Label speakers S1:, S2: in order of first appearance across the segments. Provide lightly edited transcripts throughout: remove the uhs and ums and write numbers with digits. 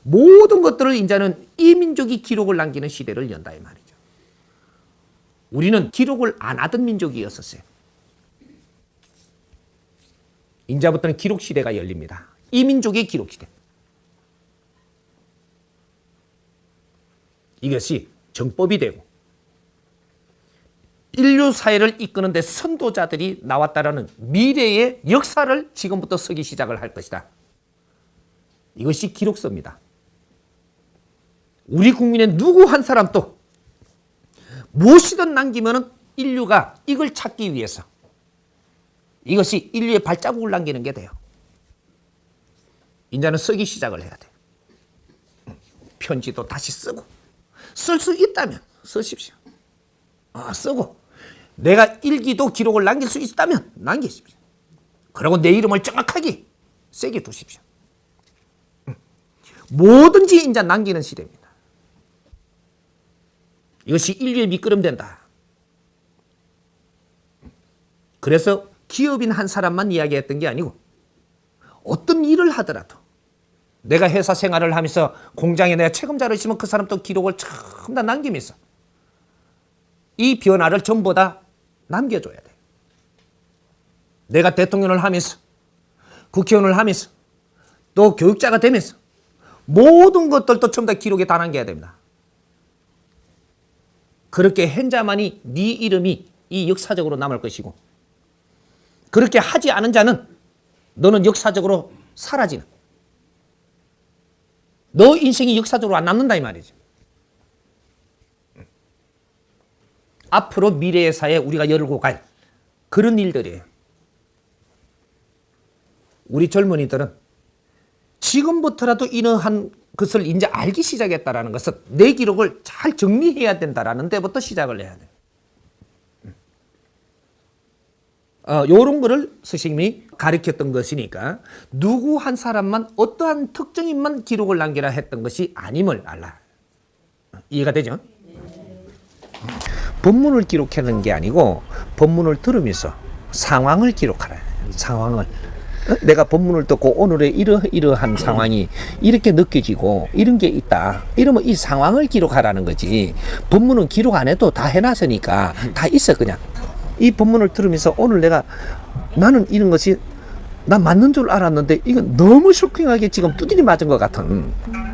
S1: 모든 것들을 이제는 이 민족이 기록을 남기는 시대를 연다 이 말이죠. 우리는 기록을 안 하던 민족이었었어요. 이제부터는 기록 시대가 열립니다. 이 민족의 기록 시대. 이것이 정법이 되고 인류 사회를 이끄는 데 선도자들이 나왔다라는 미래의 역사를 지금부터 쓰기 시작을 할 것이다. 이것이 기록서입니다. 우리 국민의 누구 한 사람도 무엇이든 남기면 인류가 이걸 찾기 위해서 이것이 인류의 발자국을 남기는 게 돼요. 이제는 쓰기 시작을 해야 돼요. 편지도 다시 쓰고 쓸 수 있다면 쓰십시오. 쓰고 내가 일기도 기록을 남길 수 있다면 남기십시오. 그리고 내 이름을 정확하게 세게 두십시오. 뭐든지 이제 남기는 시대입니다. 이것이 인류의 미끄럼 된다. 그래서 기업인 한 사람만 이야기했던 게 아니고 어떤 일을 하더라도 내가 회사 생활을 하면서 공장에 내가 책임자를 있으면 그 사람도 기록을 전부 다 남기면서 이 변화를 전부 다 남겨줘야 돼. 내가 대통령을 하면서 국회의원을 하면서 또 교육자가 되면서 모든 것들도 전부 다 기록에 다 남겨야 됩니다. 그렇게 한 자만이 네 이름이 이 역사적으로 남을 것이고 그렇게 하지 않은 자는 너는 역사적으로 사라지는 너 인생이 역사적으로 안 남는다 이 말이죠. 앞으로 미래의 사회에 우리가 열고 갈 그런 일들이에요. 우리 젊은이들은 지금부터라도 이러한 것을 이제 알기 시작했다라는 것은 내 기록을 잘 정리해야 된다라는 데부터 시작을 해야 돼요. 요런 거를 스승님이 가르쳤던 것이니까 누구 한 사람만 어떠한 특정인만 기록을 남기라 했던 것이 아님을 알라. 이해가 되죠? 본문을 기록하는 게 아니고 본문을 들으면서 상황을 기록하라. 상황을. 내가 본문을 듣고 오늘의 이러한 상황이 이렇게 느껴지고 이런 게 있다. 이러면 이 상황을 기록하라는 거지. 본문은 기록 안 해도 다 해놨으니까 다 있어 그냥. 이 본문을 들으면서 오늘 나는 이런 것이 난 맞는 줄 알았는데 이건 너무 쇼킹하게 지금 두드리 맞은 것 같은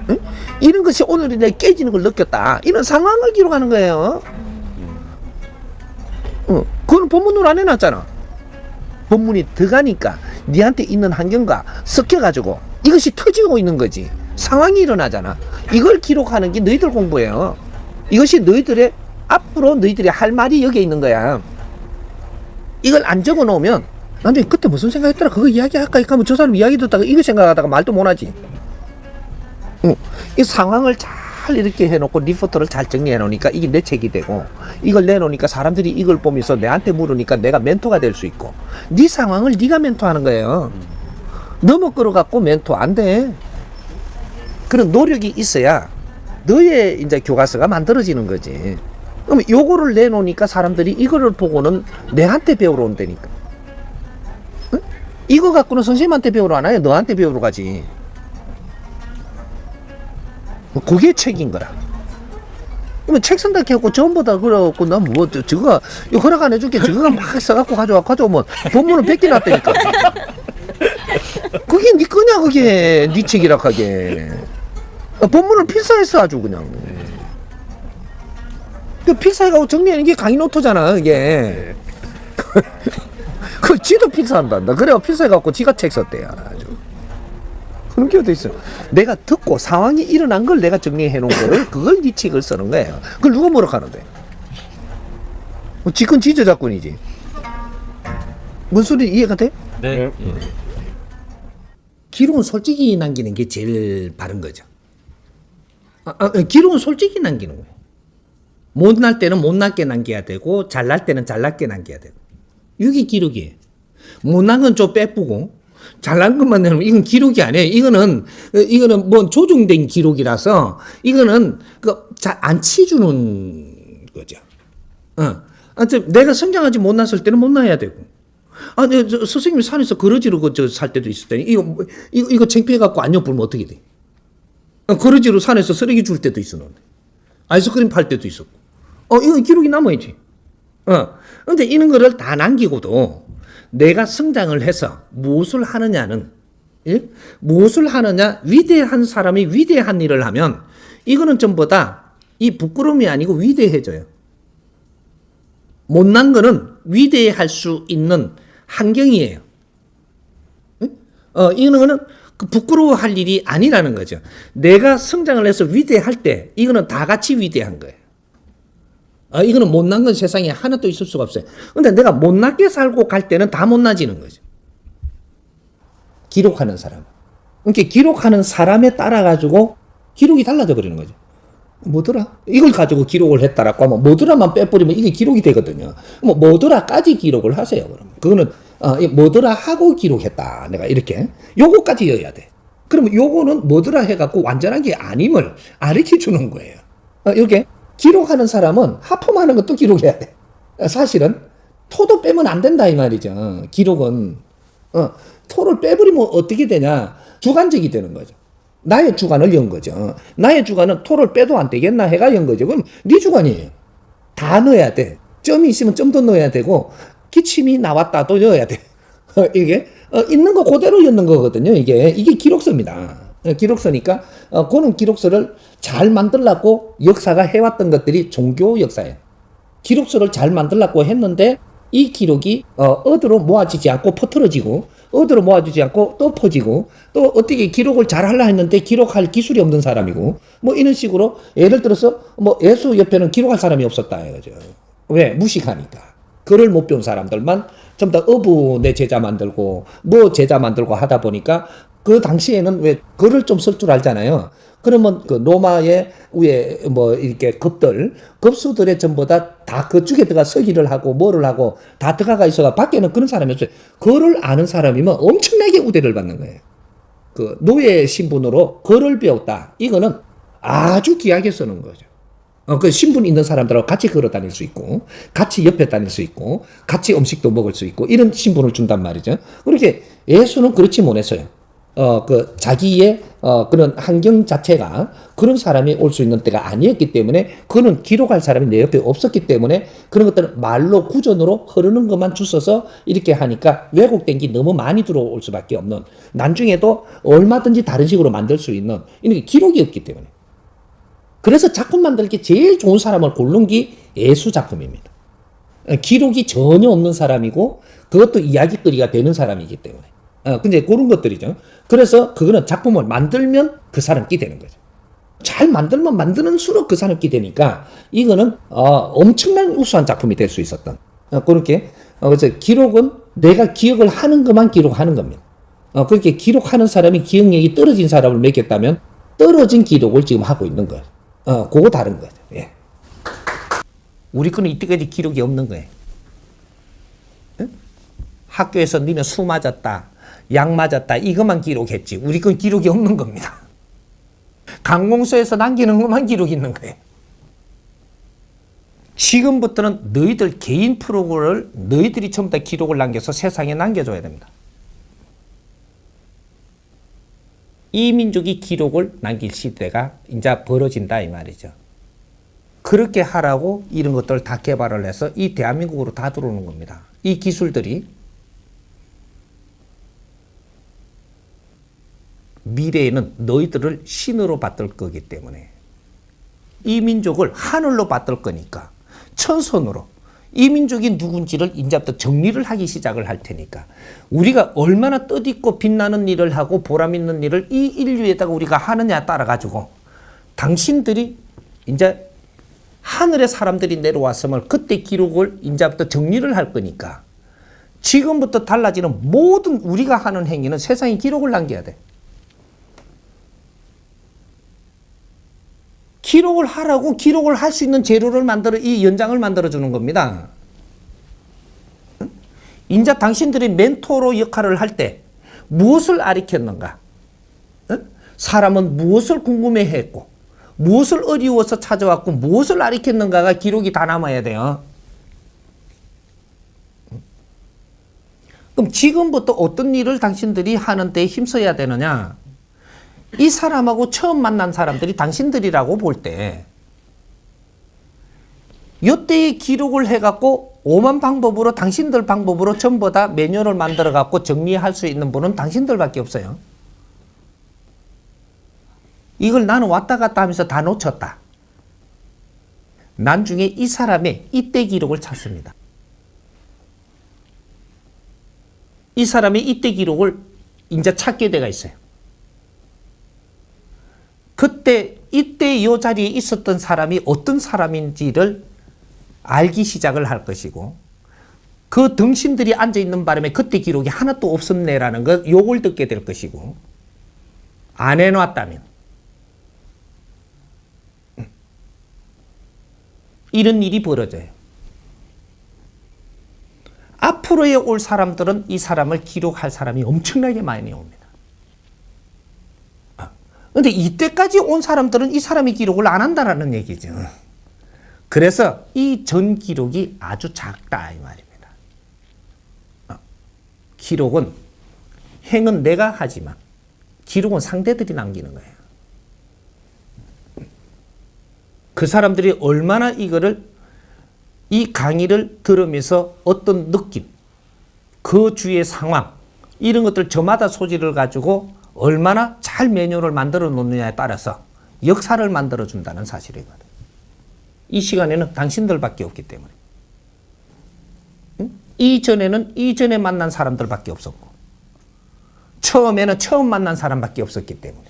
S1: 응? 이런 것이 오늘 내가 깨지는 걸 느꼈다. 이런 상황을 기록하는 거예요. 그건 본문으로 안 해놨잖아. 본문이 들어가니까 니한테 있는 환경과 섞여가지고 이것이 터지고 있는 거지. 상황이 일어나잖아. 이걸 기록하는 게 너희들 공부예요. 이것이 너희들의 앞으로 너희들이 할 말이 여기에 있는 거야. 이걸 안 적어 놓으면 나중에 그때 무슨 생각했더라 그거 이야기할까 하면 저 사람 이야기 듣다가 이거 생각하다가 말도 못하지. 이 상황을 잘 이렇게 해놓고 리포트를 잘 정리해 놓으니까 이게 내 책이 되고 이걸 내놓으니까 사람들이 이걸 보면서 내한테 물으니까 내가 멘토가 될 수 있고 네 상황을 네가 멘토하는 거예요. 너무 끌어갖고 멘토 안 돼. 그런 노력이 있어야 너의 이제 교과서가 만들어지는 거지. 그럼 요거를 내놓으니까 사람들이 이거를 보고는 내한테 배우러 온다니까. 응? 이거 갖고는 선생님한테 배우러 안 와요. 너한테 배우러 가지. 그게 책인 거라. 그러면 책 쓴다 해갖고 전부 다 그래갖고 난 뭐 저거가 허락 안 해줄게 저거가 막 써갖고 가져오면 본문은 뺏기 놨다니까. 그게 네 거냐 그게 네 책이라 하게. 본문을 필사했어 아주 그냥. 그 필사해가고 정리하는 게 강의노트잖아 이게. 그 지도 필사한단다. 그래야 필사해갖고 지가 책 썼대요 아주. 그런 게 어디 있어. 내가 듣고 상황이 일어난 걸 내가 정리해 놓은 거를 그걸 네 책을 쓰는 거예요. 그걸 누가 뭐라 하는데? 지건 지저작권이지. 뭔 소리 이해가 돼?
S2: 네.
S1: 기록은 솔직히 남기는 게 제일 바른 거죠. 기록은 솔직히 남기는 거예요. 못날 때는 못나게 남겨야 되고 잘날 때는 잘나게 남겨야 되고 이게 기록이에요. 못난 건 좀 빼쁘고 잘난 것만 내면 이건 기록이 아니에요. 이거는 뭐 조정된 기록이라서 이거는 잘 안 치주는 거죠. 내가 성장하지 못났을 때는 못나야 되고. 선생님이 산에서 그러지르고 살 때도 있을 때니 이거 창피해 갖고 안 엿보면 어떻게 돼? 거르지로 산에서 쓰레기 줄 때도 있었는데. 아이스크림 팔 때도 있었고. 이거 기록이 남아있지. 근데 이런 거를 다 남기고도 내가 성장을 해서 무엇을 하느냐는, 예? 무엇을 하느냐, 위대한 사람이 위대한 일을 하면 이거는 전부 다 이 부끄러움이 아니고 위대해져요. 못난 거는 위대할 수 있는 환경이에요. 이거는 그 부끄러워할 일이 아니라는 거죠. 내가 성장을 해서 위대할 때 이거는 다 같이 위대한 거예요. 이거는 못난 건 세상에 하나도 있을 수가 없어요. 근데 내가 못나게 살고 갈 때는 다 못나지는 거죠. 기록하는 사람. 그러니까 기록하는 사람에 따라 가지고 기록이 달라져 버리는 거죠. 뭐더라? 이걸 가지고 기록을 했다라고 하면 뭐더라만 빼버리면 이게 기록이 되거든요. 뭐더라까지 기록을 하세요. 그러면 그거는 뭐더라 하고 기록했다. 내가 이렇게 요거까지 여야 돼. 그러면 요거는 뭐더라 해갖고 완전한 게 아님을 가르쳐 주는 거예요. 이렇게 기록하는 사람은 하품하는 것도 기록해야 돼. 사실은 토도 빼면 안 된다 이 말이죠. 기록은 토를 빼버리면 어떻게 되냐? 주관적이 되는 거죠. 나의 주관을 연 거죠. 나의 주관은 토를 빼도 안 되겠나 해가 연 거죠. 그럼 네 주관이에요. 다 넣어야 돼. 점이 있으면 점도 넣어야 되고 기침이 나왔다도 넣어야 돼. 이게 있는 거 그대로 였는 거거든요. 이게 기록서입니다. 기록서니까 그는 기록서를 잘 만들려고 역사가 해왔던 것들이 종교 역사예요. 기록서를 잘 만들려고 했는데 이 기록이 어디로 모아지지 않고 퍼뜨려지고 어디로 모아지지 않고 또 퍼지고 또 어떻게 기록을 잘 하려 했는데 기록할 기술이 없는 사람이고 뭐 이런 식으로 예를 들어서 뭐 예수 옆에는 기록할 사람이 없었다 이거죠. 왜? 무식하니까. 글을 못 배운 사람들만 전부 다 어부 내 제자 만들고 뭐 제자 만들고 하다 보니까 그 당시에는 왜 글을 좀 쓸 줄 알잖아요. 그러면 그 로마의 위에 뭐 이렇게 급수들의 전부 다 그쪽에 들어가 서기를 하고 뭐를 하고 다 들어가 있어가 밖에는 그런 사람이 없어요. 글을 아는 사람이면 엄청나게 우대를 받는 거예요. 그 노예 신분으로 글을 배웠다. 이거는 아주 귀하게 쓰는 거죠. 그 신분 있는 사람들하고 같이 걸어 다닐 수 있고, 같이 옆에 다닐 수 있고, 같이 음식도 먹을 수 있고, 이런 신분을 준단 말이죠. 그렇게 예수는 그렇지 못했어요. 자기의, 그런 환경 자체가 그런 사람이 올 수 있는 때가 아니었기 때문에, 그는 기록할 사람이 내 옆에 없었기 때문에, 그런 것들은 말로 구전으로 흐르는 것만 주셔서 이렇게 하니까 왜곡된 게 너무 많이 들어올 수밖에 없는, 나중에도 얼마든지 다른 식으로 만들 수 있는, 이렇게 기록이 없기 때문에. 그래서 작품 만들기 제일 좋은 사람을 고른 게 예수 작품입니다. 기록이 전혀 없는 사람이고 그것도 이야기거리가 되는 사람이기 때문에. 근데 그런 것들이죠. 그래서 그거는 작품을 만들면 그 사람 끼 되는 거죠. 잘 만들면 만드는 수록 그 사람 끼 되니까 이거는 엄청난 우수한 작품이 될 수 있었던. 그렇게 그래서 기록은 내가 기억을 하는 것만 기록하는 겁니다. 그렇게 기록하는 사람이 기억력이 떨어진 사람을 매겼다면 떨어진 기록을 지금 하고 있는 거예요. 그거 다른 거죠. 예. 우리 거는 이때까지 기록이 없는 거예요. 응? 학교에서 니는 수 맞았다, 약 맞았다, 이것만 기록했지. 우리 건 기록이 없는 겁니다. 강공서에서 남기는 것만 기록이 있는 거예요. 지금부터는 너희들 개인 프로그램을 너희들이 전부 다 기록을 남겨서 세상에 남겨줘야 됩니다. 이 민족이 기록을 남길 시대가 이제 벌어진다 이 말이죠. 그렇게 하라고 이런 것들을 다 개발을 해서 이 대한민국으로 다 들어오는 겁니다. 이 기술들이 미래에는 너희들을 신으로 받들 거기 때문에 이 민족을 하늘로 받들 거니까 천선으로 이 민족이 누군지를 이제부터 정리를 하기 시작을 할 테니까 우리가 얼마나 뜻있고 빛나는 일을 하고 보람 있는 일을 이 인류에다가 우리가 하느냐에 따라 가지고 당신들이 이제 하늘의 사람들이 내려왔음을 그때 기록을 이제부터 정리를 할 거니까 지금부터 달라지는 모든 우리가 하는 행위는 세상에 기록을 남겨야 돼. 기록을 하라고 기록을 할 수 있는 재료를 만들어 이 연장을 만들어 주는 겁니다. 이제 당신들이 멘토로 역할을 할 때 무엇을 가르쳤는가? 사람은 무엇을 궁금해했고 무엇을 어려워서 찾아왔고 무엇을 가르쳤는가가 기록이 다 남아야 돼요. 그럼 지금부터 어떤 일을 당신들이 하는 데 힘써야 되느냐? 이 사람하고 처음 만난 사람들이 당신들이라고 볼 때 이때의 기록을 해갖고 오만 방법으로 당신들 방법으로 전부 다 매뉴얼을 만들어갖고 정리할 수 있는 분은 당신들밖에 없어요. 이걸 나는 왔다 갔다 하면서 다 놓쳤다. 나중에 이 사람의 이때 기록을 찾습니다. 이 사람의 이때 기록을 이제 찾게 돼가 있어요. 그때 이때 이 자리에 있었던 사람이 어떤 사람인지를 알기 시작을 할 것이고 그 등신들이 앉아있는 바람에 그때 기록이 하나도 없었네라는 것 욕을 듣게 될 것이고 안 해놨다면 이런 일이 벌어져요. 앞으로에 올 사람들은 이 사람을 기록할 사람이 엄청나게 많이 옵니다. 근데 이때까지 온 사람들은 이 사람이 기록을 안 한다라는 얘기죠. 그래서 이 전 기록이 아주 작다 이 말입니다. 기록은 행은 내가 하지만 기록은 상대들이 남기는 거예요. 그 사람들이 얼마나 이거를 이 강의를 들으면서 어떤 느낌, 그 주위의 상황 이런 것들 저마다 소질을 가지고 얼마나 잘 매뉴얼을 만들어 놓느냐에 따라서 역사를 만들어 준다는 사실이거든. 이 시간에는 당신들밖에 없기 때문에. 이전에는 이전에 만난 사람들밖에 없었고 처음에는 처음 만난 사람밖에 없었기 때문에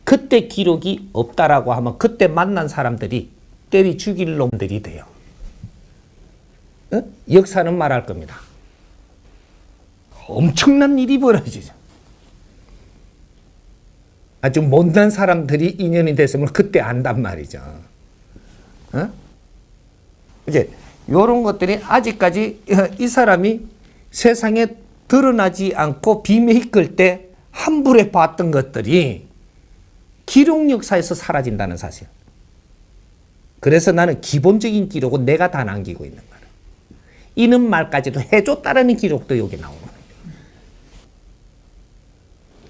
S1: 그때 기록이 없다라고 하면 그때 만난 사람들이 때리 죽일 놈들이 돼요. 역사는 말할 겁니다. 엄청난 일이 벌어지죠. 아주 못난 사람들이 인연이 됐으면 그때 안단 말이죠. 이제 이런 것들이 아직까지 이 사람이 세상에 드러나지 않고 비밀 끌 때 함부로 봤던 것들이 기록 역사에서 사라진다는 사실. 그래서 나는 기본적인 기록은 내가 다 남기고 있는 거야. 이는 말까지도 해줬다라는 기록도 여기 나오는 거예요.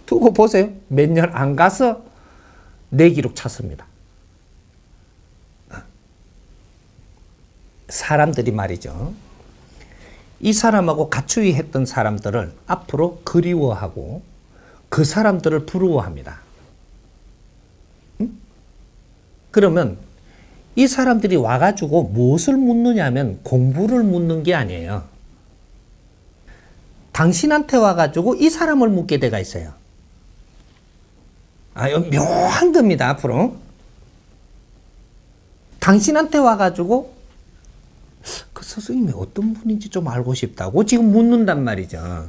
S1: 두고 보세요. 몇 년 안 가서 내 기록 찾습니다. 사람들이 말이죠. 이 사람하고 같이 했던 사람들을 앞으로 그리워하고 그 사람들을 부러워합니다. 그러면 이 사람들이 와가지고 무엇을 묻느냐 하면 공부를 묻는 게 아니에요. 당신한테 와가지고 이 사람을 묻게 돼가 있어요. 이거 묘한 겁니다, 앞으로. 당신한테 와가지고 그 스승님이 어떤 분인지 좀 알고 싶다고 지금 묻는단 말이죠.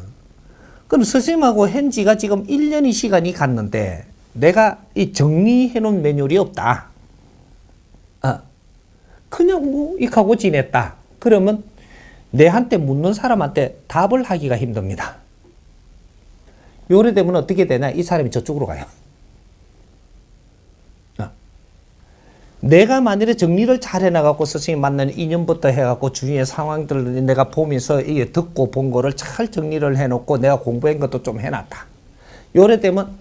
S1: 그럼 스승님하고 한 지가 지금 1년의 시간이 갔는데 내가 이 정리해 놓은 매뉴얼이 없다. 그냥 뭐 이하고 지냈다. 그러면 내한테 묻는 사람한테 답을 하기가 힘듭니다. 요래 되면 어떻게 되냐? 이 사람이 저쪽으로 가요. 내가 만일에 정리를 잘 해나가고 스승님 만나는 인연부터 해갖고 주위의 상황들을 내가 보면서 이게 듣고 본 거를 잘 정리를 해놓고 내가 공부한 것도 좀 해놨다. 요래 되면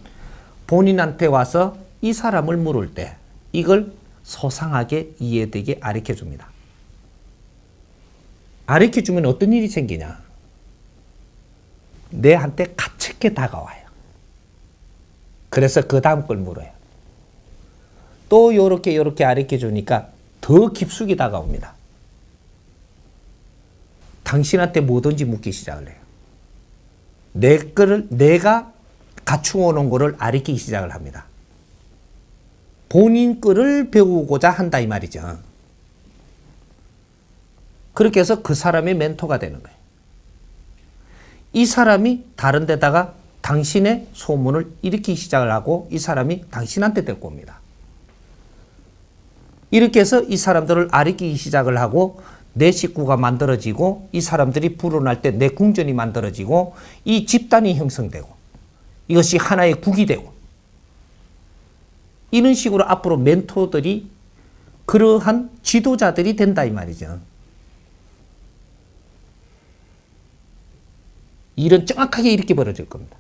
S1: 본인한테 와서 이 사람을 물을 때 이걸 소상하게 이해되게 가르쳐 줍니다. 가르쳐 주면 어떤 일이 생기냐? 내한테 가볍게 다가와요. 그래서 그 다음 걸 물어요. 또 요렇게 가르쳐 주니까 더 깊숙이 다가옵니다. 당신한테 뭐든지 묻기 시작을 해요. 내가 갖추어 놓은 거를 가르치기 시작을 합니다. 본인 거를 배우고자 한다 이 말이죠. 그렇게 해서 그 사람의 멘토가 되는 거예요. 이 사람이 다른 데다가 당신의 소문을 일으키기 시작을 하고 이 사람이 당신한테 데리고 옵니다. 이렇게 해서 이 사람들을 가르치기 시작을 하고 내 식구가 만들어지고 이 사람들이 불어날 때 내 궁전이 만들어지고 이 집단이 형성되고 이것이 하나의 국이 되고 이런 식으로 앞으로 멘토들이 그러한 지도자들이 된다 이 말이죠. 일은 정확하게 이렇게 벌어질 겁니다.